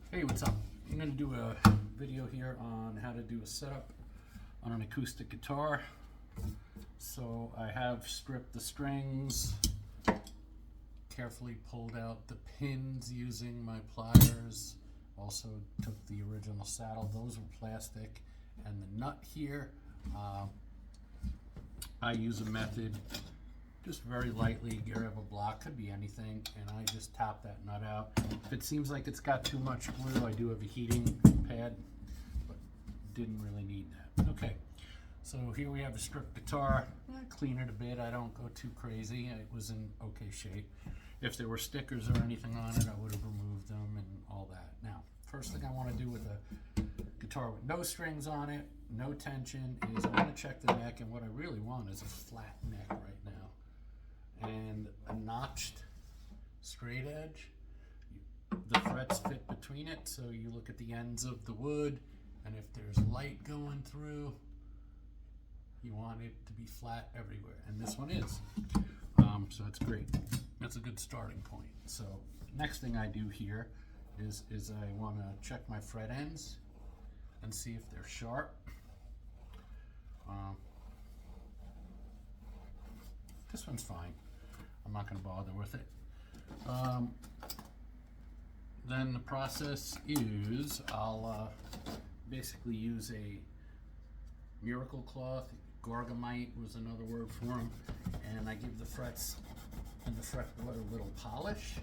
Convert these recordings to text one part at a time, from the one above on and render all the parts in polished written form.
Hey, what's up? I'm going to do a video here on how to do a setup on an acoustic guitar. So I have stripped the strings, carefully pulled out the pins using my pliers, also took the original saddle, those were plastic, and the nut here, I use a method just very lightly, grab a block, could be anything, and I just tap that nut out. If it seems like it's got too much glue, I do have a heating pad, but didn't really need that. Okay, so here we have a stripped guitar. I clean it a bit, I don't go too crazy. It was in okay shape. If there were stickers or anything on it, I would have removed them and all that. Now, first thing I want to do with a guitar with no strings on it, no tension, is I want to check the neck, and what I really want is a flat neck right now. And a notched straight edge. The frets fit between it, so you look at the ends of the wood, and if there's light going through, you want it to be flat everywhere, and this one is. So that's great. That's a good starting point. So next thing I do here is I want to check my fret ends and see if they're sharp. This one's fine. I'm not going to bother with it. Then the process is I'll basically use a miracle cloth. Gargamite was another word for them, and I give the frets and the fretboard a little polish.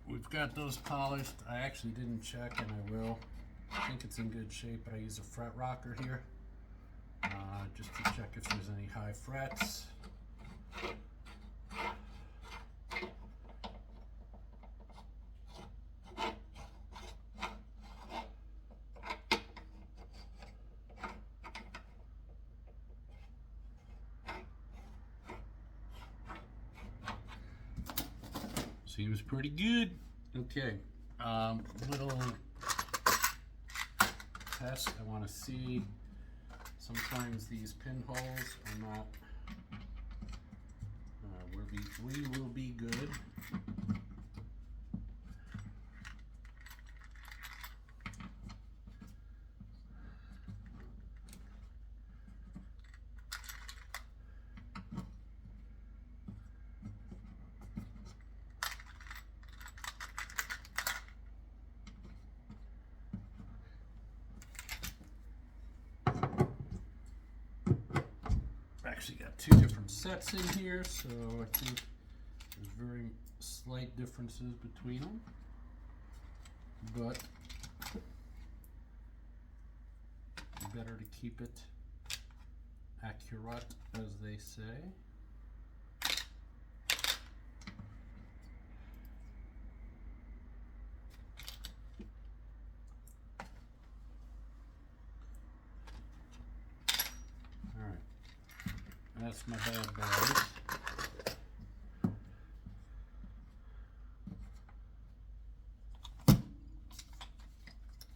We've got those polished. I actually didn't check, and I will. I think it's in good shape, but I use a fret rocker here just to check if there's any high frets. Seems pretty good. Okay, little test. I want to see. Sometimes these pinholes are not. We will be good. Actually got two different sets in here, so I think there's very slight differences between them, but better to keep it accurate, as they say. That's my bad boys.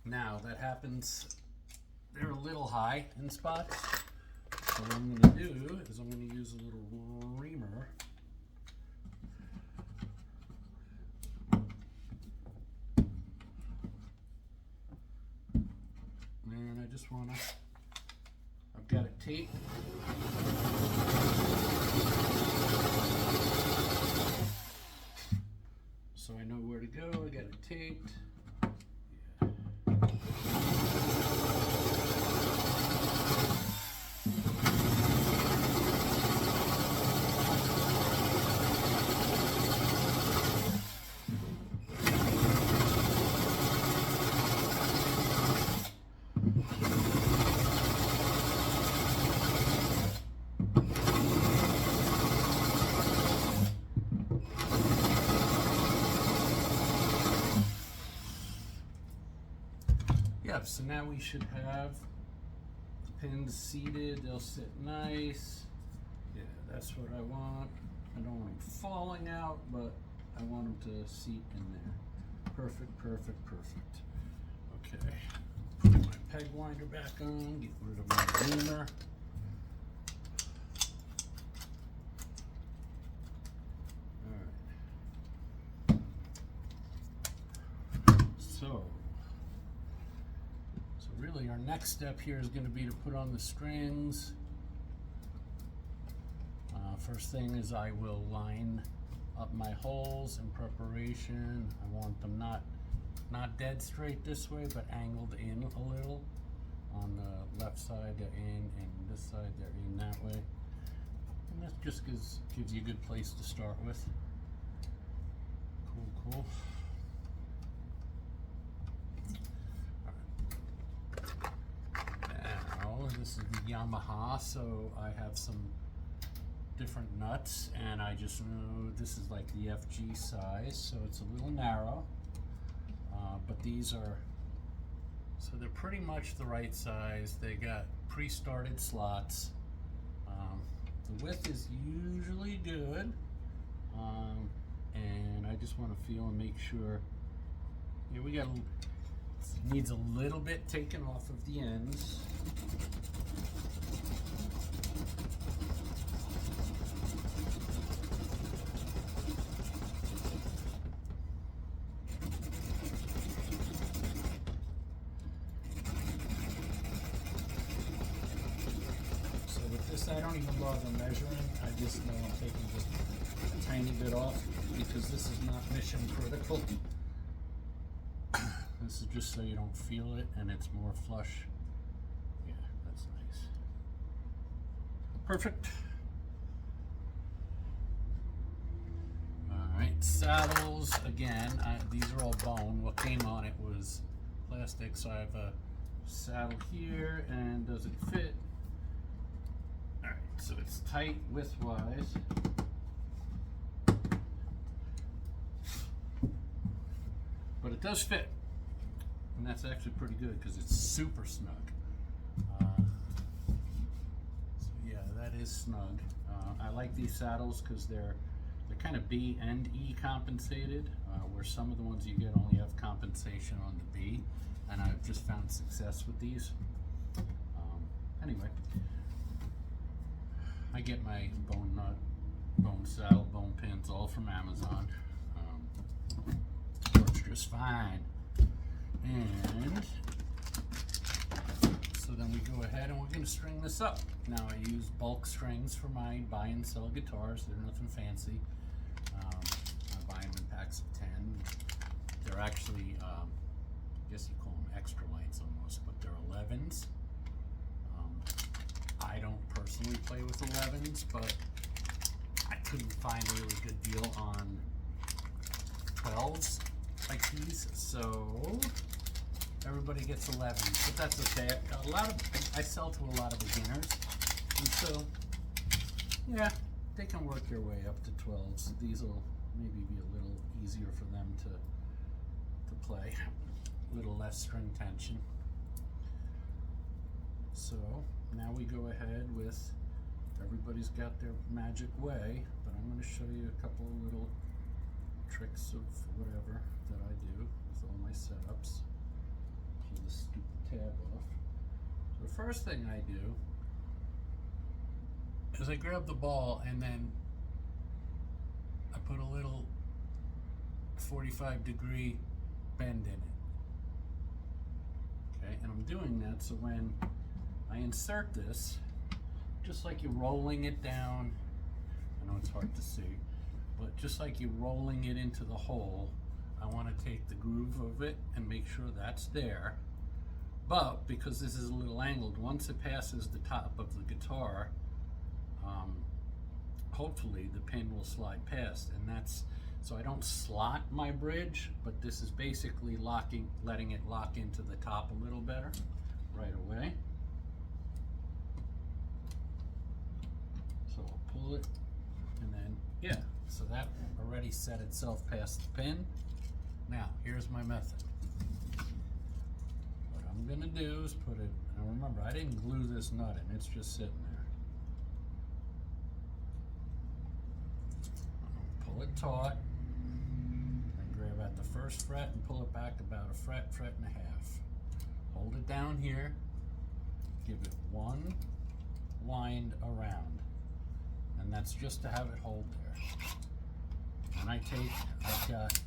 Now that happens, they're a little high in spots. So what I'm going to do is I'm going to use a little reamer. And I just want to, I've got it taped. So I know where to go, I got it taped. Yeah, so now we should have the pins seated. They'll sit nice. Yeah, that's what I want. I don't want them falling out, but I want them to seat in there. Perfect, perfect, perfect. Okay, put my peg winder back on, get rid of my reamer. So really our next step here is going to be to put on the strings. First thing is I will line up my holes in preparation. I want them not dead straight this way, but angled in a little. On the left side they're in, and this side they're in that way. And that just gives you a good place to start with. Cool, cool. This is the Yamaha, so I have some different nuts, and I just know this is like the FG size, so it's a little narrow, but these are, so they're pretty much the right size. They got pre-started slots. The width is usually good, and I just want to feel and make sure. Yeah, we got needs a little bit taken off of the ends. So with this, I don't even bother measuring. I just know I'm taking just a tiny bit off because this is not mission critical. This is just so you don't feel it and it's more flush. Yeah, that's nice. Perfect. Alright, saddles, again, these are all bone. What came on it was plastic, so I have a saddle here, and does it fit? Alright, so it's tight width-wise. But it does fit. And that's actually pretty good because it's super snug. So yeah, that is snug. I like these saddles because they're kind of B and E compensated, where some of the ones you get only have compensation on the B, and I've just found success with these. Anyway, I get my bone nut, bone saddle, bone pins all from Amazon. Works just fine. And so then we go ahead and we're going to string this up. Now I use bulk strings for my buy and sell guitars. They're nothing fancy. I buy them in packs of 10. They're actually, I guess you call them extra lights almost, but they're 11s. I don't personally play with 11s, but I couldn't find a really good deal on 12s like these, so everybody gets 11s, but that's okay. I sell to a lot of beginners, and so yeah, they can work their way up to 12s. These will maybe be a little easier for them to play, a little less string tension. So now we go ahead with, everybody's got their magic way, but I'm going to show you a couple of little tricks of whatever that I do with all my setups. Pull this stupid tab off. So the first thing I do is I grab the ball and then I put a little 45-degree bend in it. Okay, and I'm doing that so when I insert this, just like you're rolling it down, I know it's hard to see, but just like you're rolling it into the hole, I want to take the groove of it and make sure that's there. But because this is a little angled, once it passes the top of the guitar, hopefully the pin will slide past, and that's, so I don't slot my bridge, but this is basically letting it lock into the top a little better right away. So I'll pull it, and then, yeah, so that already set itself past the pin. Now, here's my method. What I'm gonna do is put it, now remember, I didn't glue this nut in, it's just sitting there. Pull it taut, and grab at the first fret and pull it back about a fret, fret and a half. Hold it down here, give it one wind around, and that's just to have it hold there. And I've got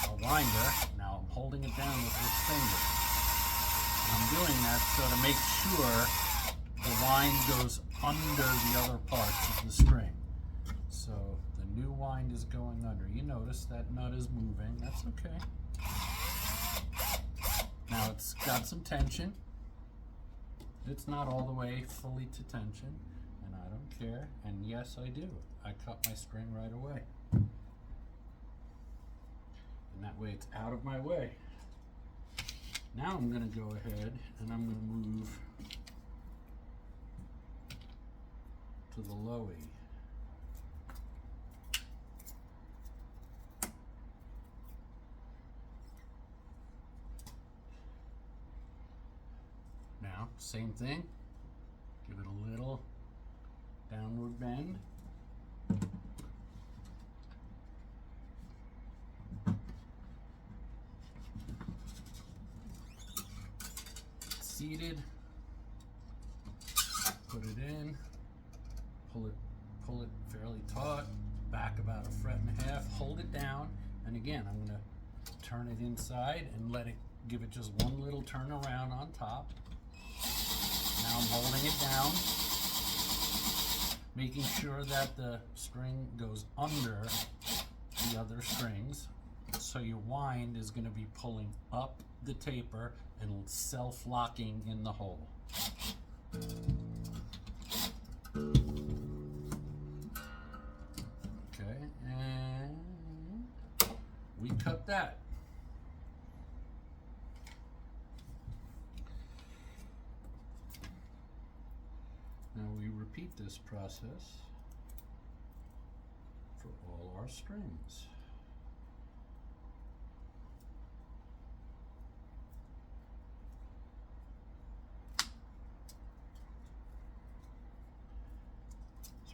a winder, now I'm holding it down with this finger. I'm doing that so to make sure the wind goes under the other parts of the string. So the new wind is going under. You notice that nut is moving, that's okay. Now it's got some tension. It's not all the way fully to tension, and I don't care, and yes I do. I cut my string right away. And that way it's out of my way. Now I'm going to go ahead and I'm going to move to the low E. Now, same thing, give it a little downward bend. Seated, put it in, pull it fairly taut, back about a fret and a half, hold it down, and again I'm going to turn it inside and give it just one little turn around on top. Now I'm holding it down, making sure that the string goes under the other strings, so your wind is going to be pulling up the taper and self-locking in the hole. Okay, and we cut that. Now we repeat this process for all our strings.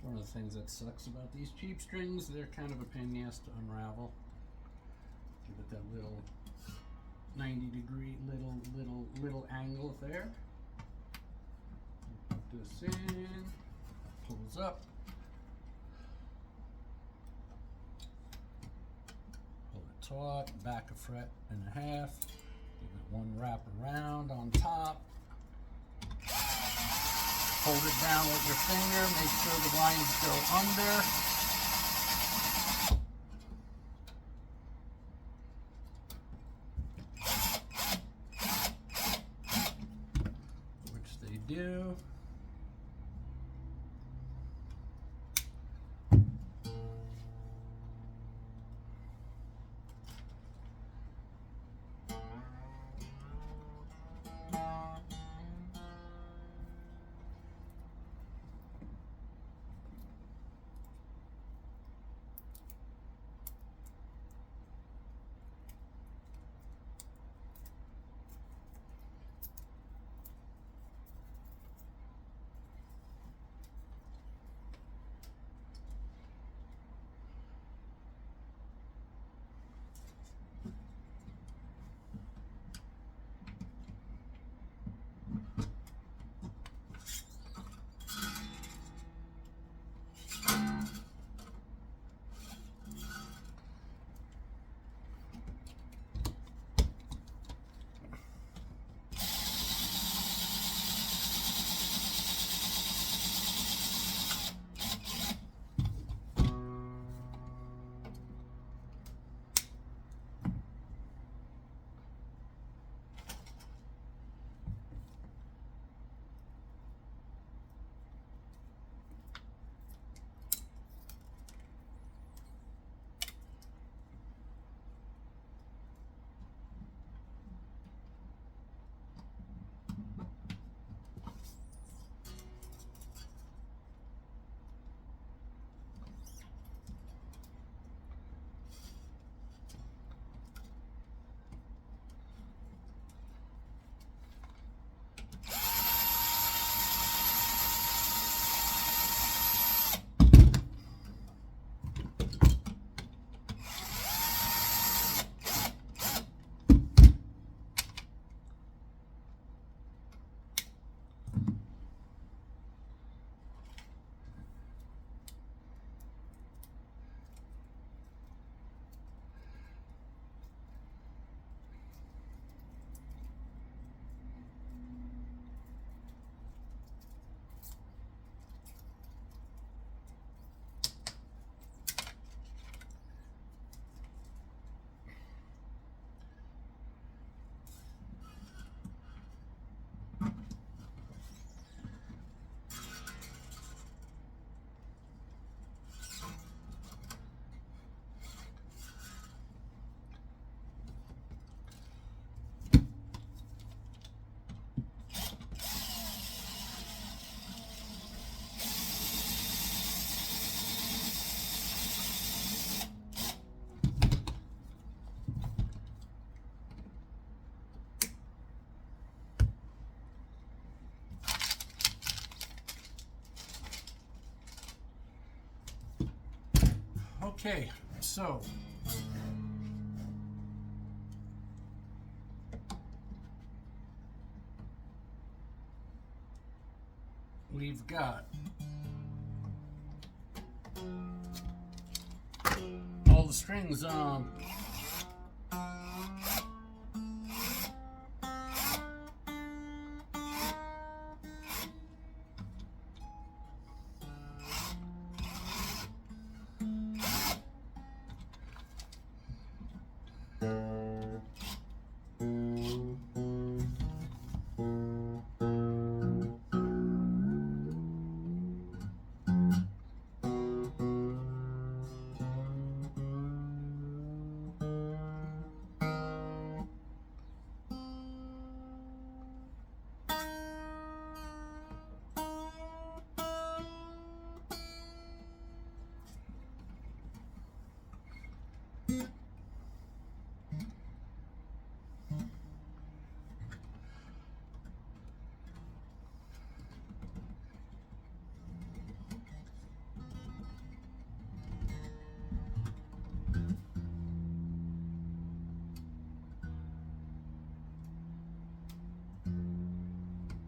One of the things that sucks about these cheap strings, they're kind of a pain in the ass to unravel. Give it that little 90-degree little angle there. Put this in, pulls up. Pull it taut, back a fret and a half. Give it one wrap around on top. Hold it down with your finger, make sure the lines go under. Which they do. Okay, so we've got all the strings on.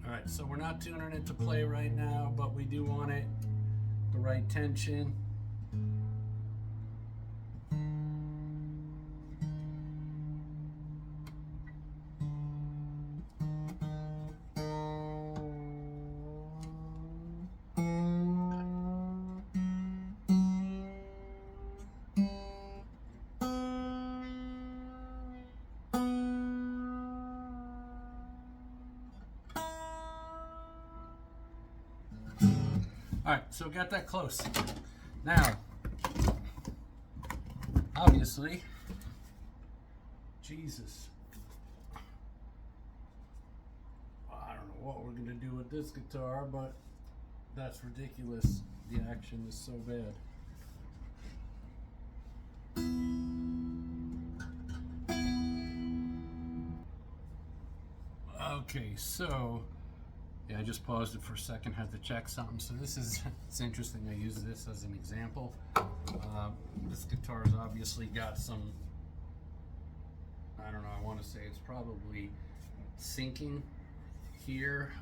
Alright, so we're not tuning it to play right now, but we do want it the right tension. Alright, so got that close. Now, obviously, Jesus, I don't know what we're going to do with this guitar, but that's ridiculous. The action is so bad. Okay, so yeah, I just paused it for a second, had to check something. So this is, it's interesting, I use this as an example. This guitar's obviously got some, I don't know, I want to say it's probably sinking here.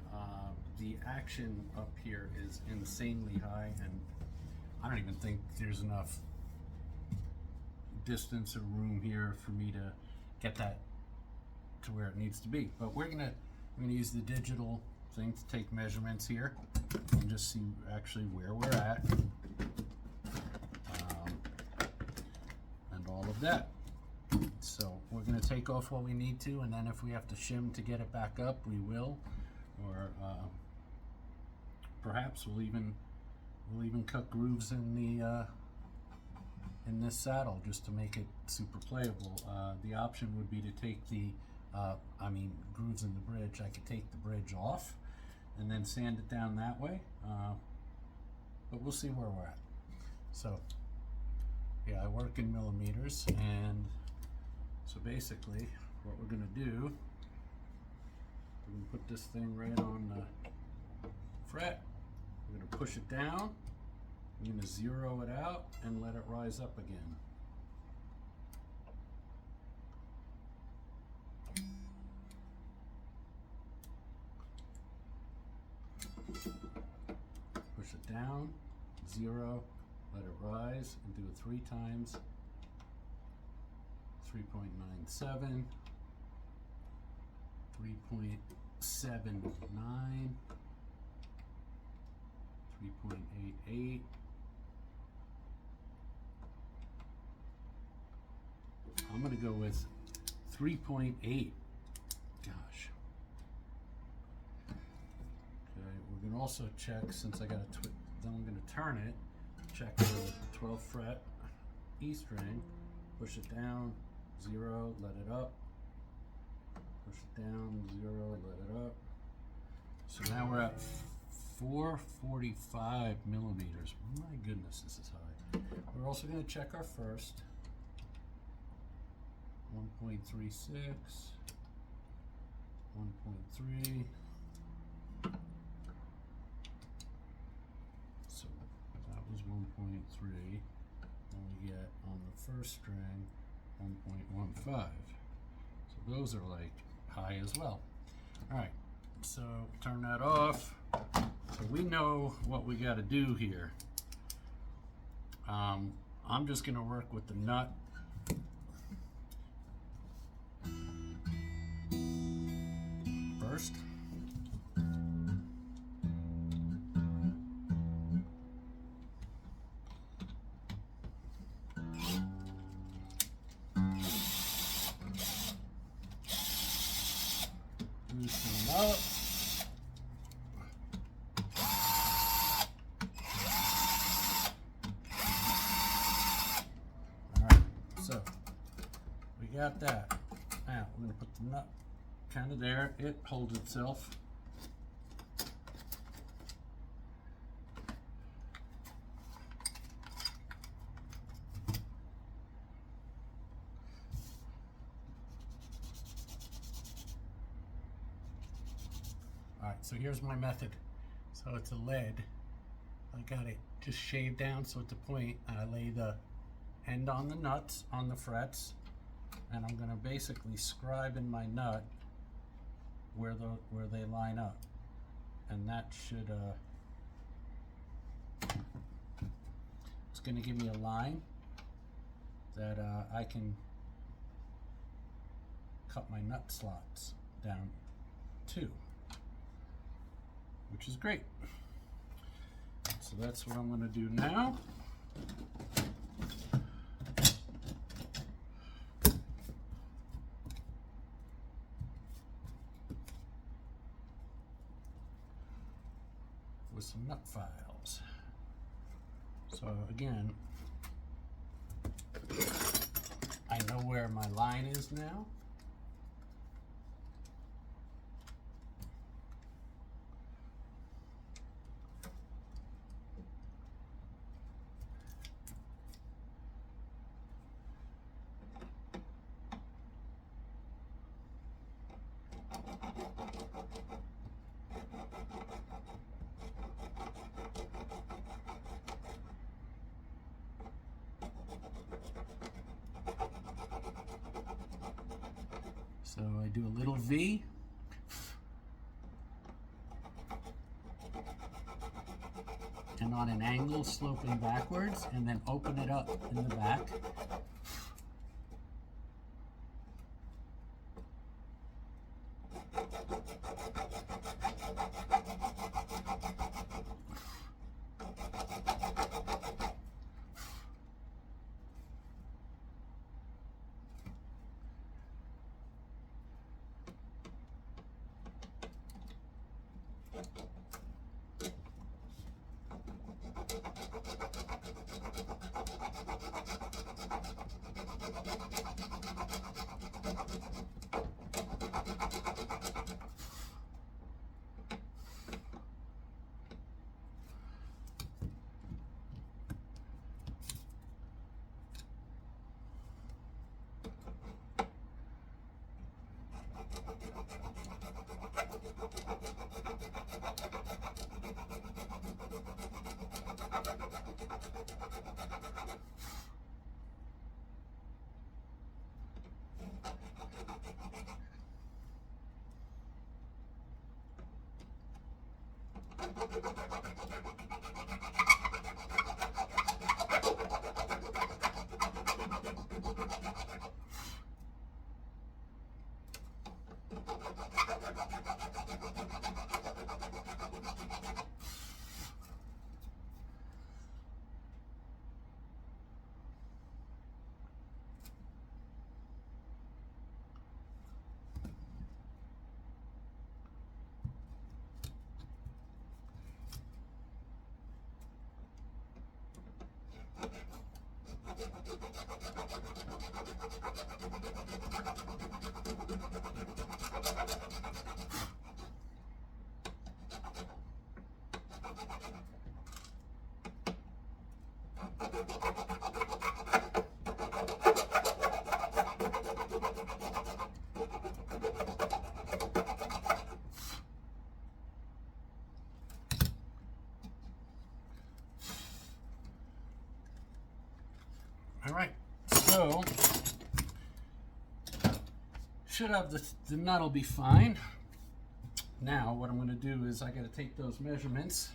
The action up here is insanely high, and I don't even think there's enough distance or room here for me to get that to where it needs to be. But we're gonna use the digital thing to take measurements here and just see actually where we're at, and all of that. So we're going to take off what we need to, and then if we have to shim to get it back up, we will, or perhaps we'll even cut grooves in the in this saddle just to make it super playable. The option would be to take the grooves in the bridge. I could take the bridge off and then sand it down that way, but we'll see where we're at. So yeah, I work in millimeters, and so basically what we're gonna do, we're gonna put this thing right on the fret, we're gonna push it down, I'm gonna zero it out and let it rise up again. Push it down, zero, let it rise, and do it 3 times. 3.97, 3.79, 3.88. I'm gonna go with 3.8. Gosh. We're gonna also check, since I got a then I'm gonna turn it, check the 12th fret E string, push it down, zero, let it up, push it down, zero, let it up. So now we're at 445 millimeters. My goodness, this is high. We're also gonna check our first, 1.36, 1.3. So that was 1.3, and we get first string 1.15. So those are like high as well. All right, so turn that off. So we know what we got to do here. I'm just going to work with the nut. First. Loosen up. Alright, so we got that. Now we're going to put the nut kind of there. It holds itself. Alright, so here's my method. So it's a lead. I got it just shaved down so it's a point. I lay the end on the nuts, on the frets, and I'm going to basically scribe in my nut where they line up. And that should, it's going to give me a line that I can cut my nut slots down to, which is great. So that's what I'm going to do now. With some nut files. So again, I know where my line is now. So I do a little V. And on an angle sloping backwards, and then open it up in the back. All right, so So, should have the nut will be fine. Now, what I'm going to do is I got to take those measurements.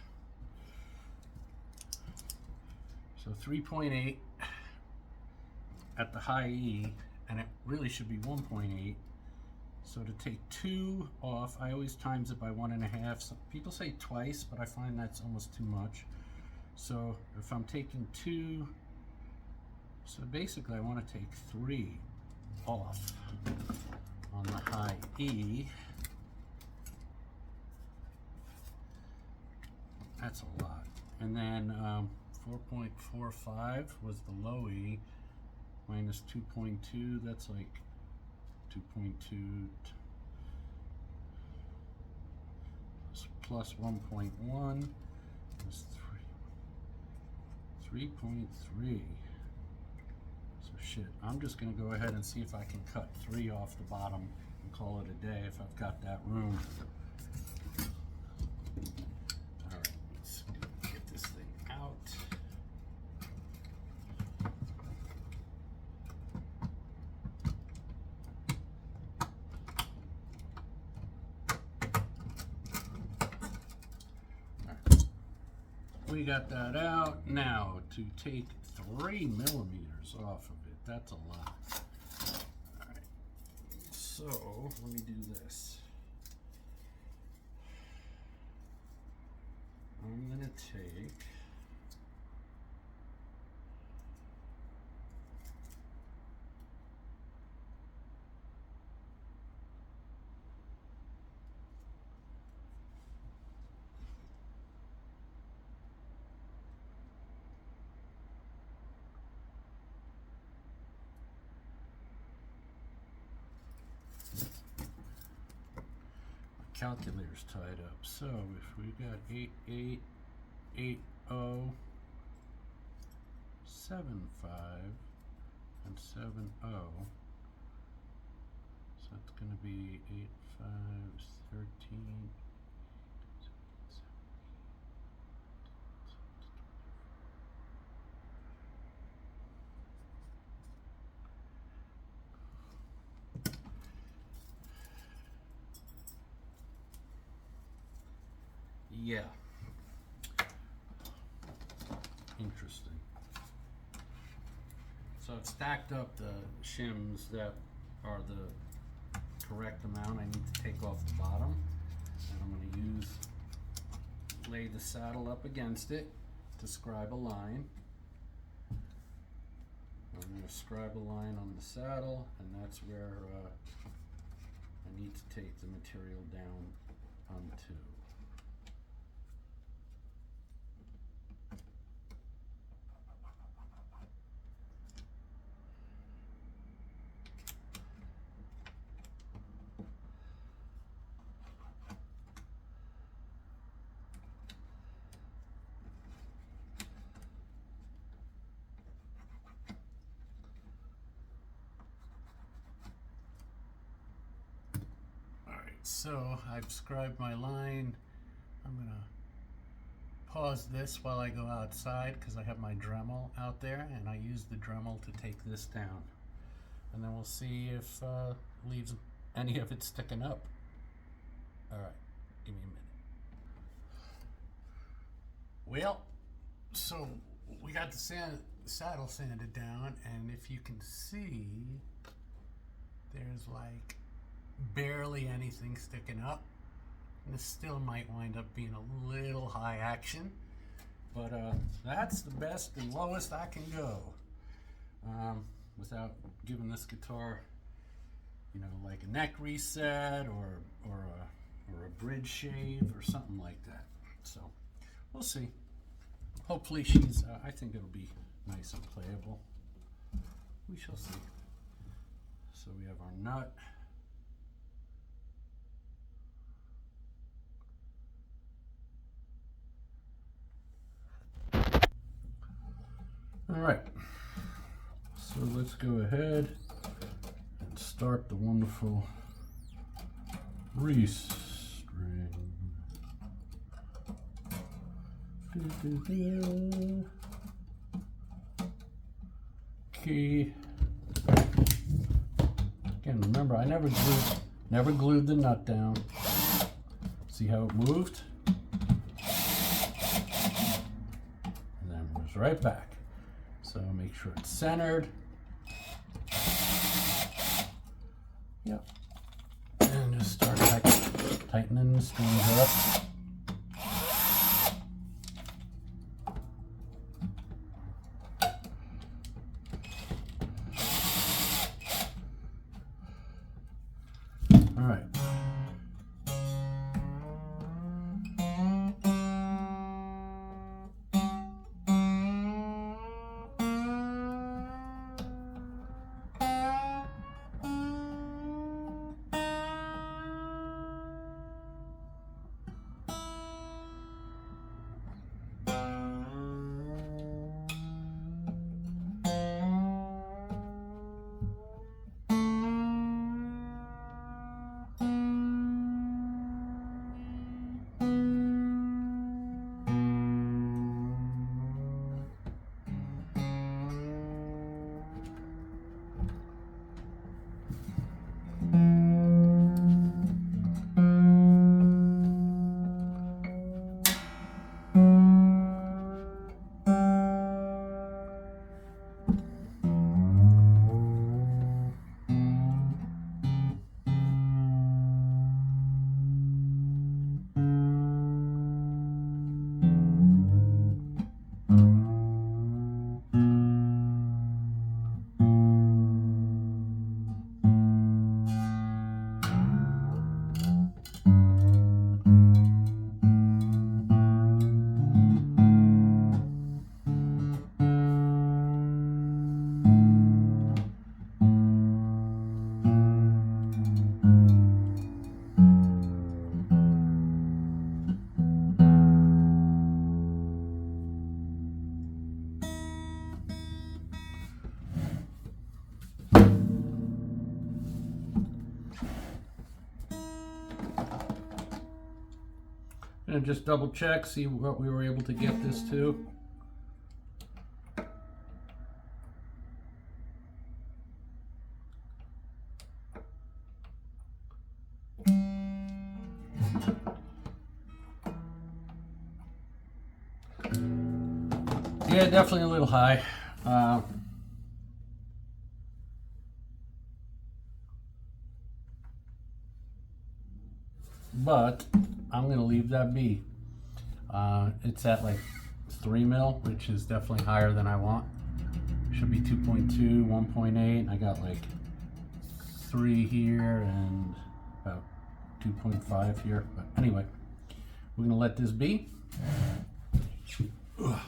So 3.8 at the high E, and it really should be 1.8. So to take 2 off, I always times it by 1.5. So people say twice, but I find that's almost too much. So if I'm taking 2, so basically I want to take 3 off on the high E. That's a lot. And then 4.45 was the low E, minus 2.2, that's like 2.2 plus 1.1 is 3.3. So shit, I'm just gonna go ahead and see if I can cut 3 off the bottom and call it a day if I've got that room. Alright, let's get this thing out. We got that out. Now to take 3 millimeters off of it, that's a lot. Alright, so let me do this. I'm gonna take calculator's tied up. So if we got 888075 and 70, so that's going to be 8513. Yeah. Interesting. So I've stacked up the shims that are the correct amount I need to take off the bottom. And I'm going to lay the saddle up against it to scribe a line. I'm going to scribe a line on the saddle, and that's where I need to take the material down onto. So I've scribed my line. I'm gonna pause this while I go outside because I have my Dremel out there, and I use the Dremel to take this down, and then we'll see if leaves any of it sticking up. All right, give me a minute. Well, so we got the saddle sanded down, and if you can see, there's like barely anything sticking up, and this still might wind up being a little high action, but that's the best and lowest I can go without giving this guitar, you know, like a neck reset or a bridge shave or something like that. So we'll see. Hopefully she's I think it'll be nice and playable. We shall see. So we have our nut. All right, so let's go ahead and start the wonderful restring. Key, Again, remember, I never glued the nut down. See how it moved? And then moves right back. So make sure it's centered. Yep. And just start tightening the strings up. All right. And just double check, see what we were able to get this to. Yeah, definitely a little high. But I'm going to leave that be. It's at like 3 mil, which is definitely higher than I want. Should be 2.2, 1.8. I got like 3 here and about 2.5 here. But anyway, we're going to let this be. Ugh.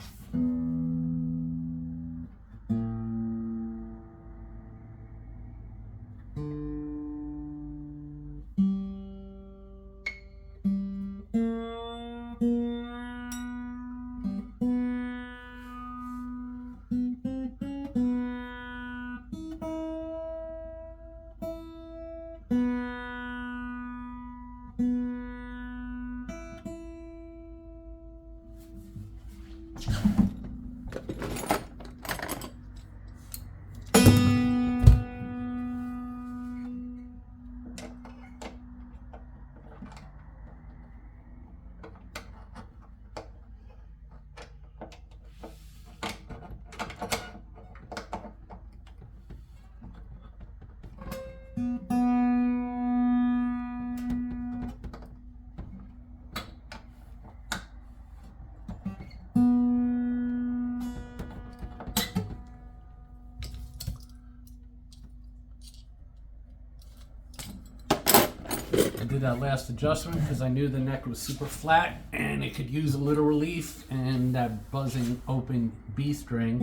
I did that last adjustment because I knew the neck was super flat and it could use a little relief, and that buzzing open B string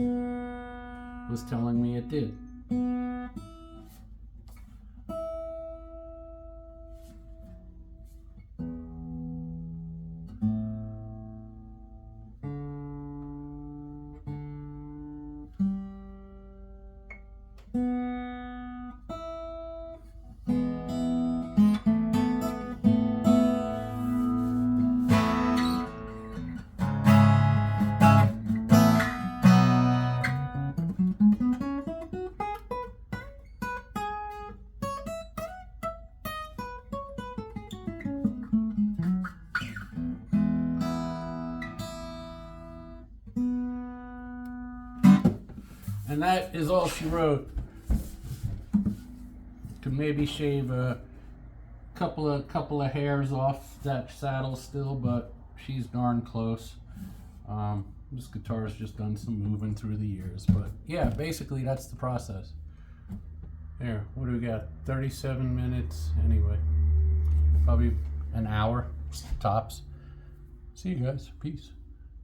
was telling me it did. And that is all she wrote. Could maybe shave a couple of hairs off that saddle still, but she's darn close. This guitar's just done some moving through the years, but yeah, basically that's the process. There, what do we got? 37 minutes. Anyway, probably an hour tops. See you guys. Peace.